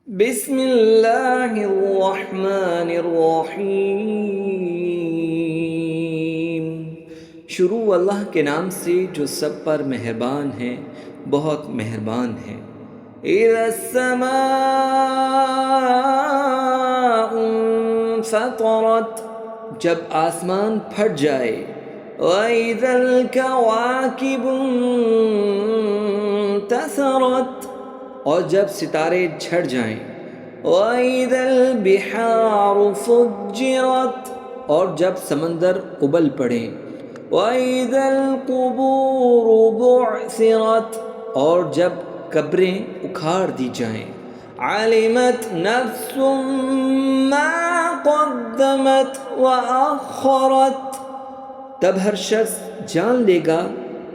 بسم اللہ الرحمن الرحیم۔ شروع اللہ کے نام سے جو سب پر مہربان ہیں، بہت مہربان ہیں۔ اذا السماء انفطرت، جب آسمان پھٹ جائے۔ واذا الکواکب انتثرت، اور جب ستارے جھڑ جائیں۔ وَإِذَا الْبِحَارُ فُجِّرَتْ، اور جب سمندر ابل پڑیں۔ وَإِذَا الْقُبُورُ بُعْثِرَتْ، اور جب قبریں اکھاڑ دی جائیں۔ عَلِمَتْ نَفْسٌ مَّا قَدَّمَتْ وَأَخَّرَتْ، تب ہر شخص جان لے گا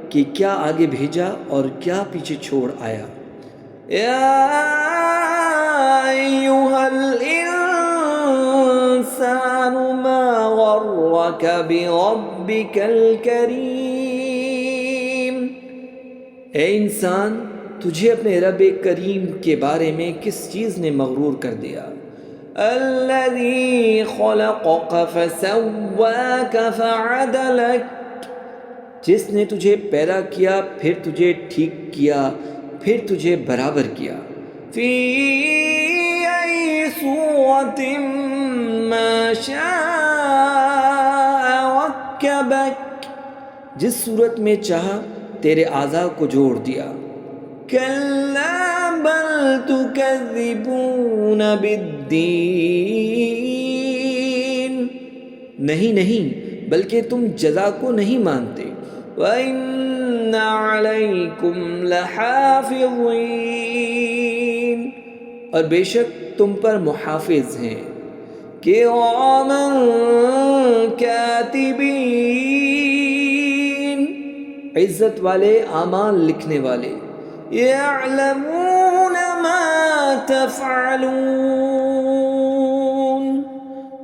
کہ کیا آگے بھیجا اور کیا پیچھے چھوڑ آیا۔ یا ایھا الانسان ما غرک بربک الکریم، اے انسان، تجھے اپنے رب کریم کے بارے میں کس چیز نے مغرور کر دیا؟ الذی خلقک فسواک فعدلک، جس نے تجھے پیدا کیا پھر تجھے ٹھیک کیا پھر تجھے برابر کیا۔ فی ای صورت ما شاء رکبک، جس صورت میں چاہا تیرے اعضاء کو جوڑ دیا۔ کلا بل تکذبون بالدین، نہیں بلکہ تم جزا کو نہیں مانتے۔ وَإِنَّ عَلَيْكُمْ لَحَافِظِينَ، اور بے شک تم پر محافظ ہیں۔ کِرَامًا کاتبین، عزت والے اعمال لکھنے والے۔ یعلمون ما تفعلون،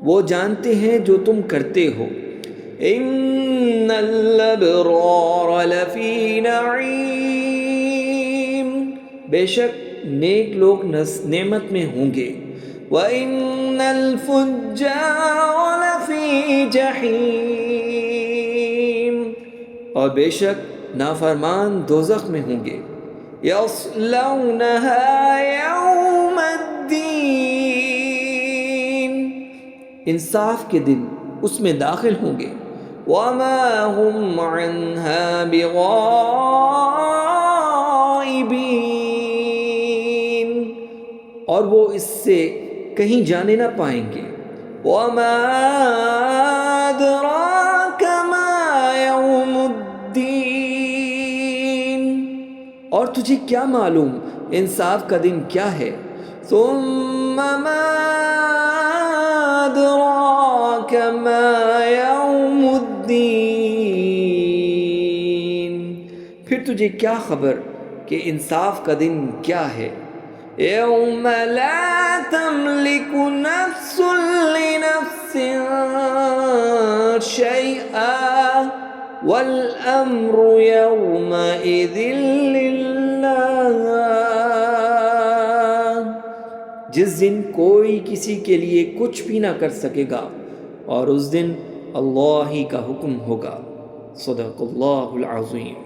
وہ جانتے ہیں جو تم کرتے ہو۔ ان الابرار لفی نعیم، بے شک نیک لوگ نعمت میں ہوں گے۔ وان الفجار لفی جحیم، اور بے شک نافرمان دوزخ میں ہوں گے۔ یصلونها یوم الدین، انصاف کے دن اس میں داخل ہوں گے۔ وَمَا هُمْ عَنْهَا بِغَائِبِينَ، اور وہ اس سے کہیں جانے نہ پائیں گے۔ وَمَا أَدْرَاكَ مَا يَوْمُ الدِّينِ، اور تجھے کیا معلوم انصاف کا دن کیا ہے۔ ثُمَّ مَا أَدْرَاكَ مَا يَوْمُ الدِّينِ، پھر تجھے کیا خبر کہ انصاف کا دن کیا ہے۔ یوم لا تملک نفس لنفس شیئا والامر یومئذ للہ، جس دن کوئی کسی کے لیے کچھ بھی نہ کر سکے گا اور اس دن اللہ ہی کا حکم ہوگا۔ صدق اللہ العظیم۔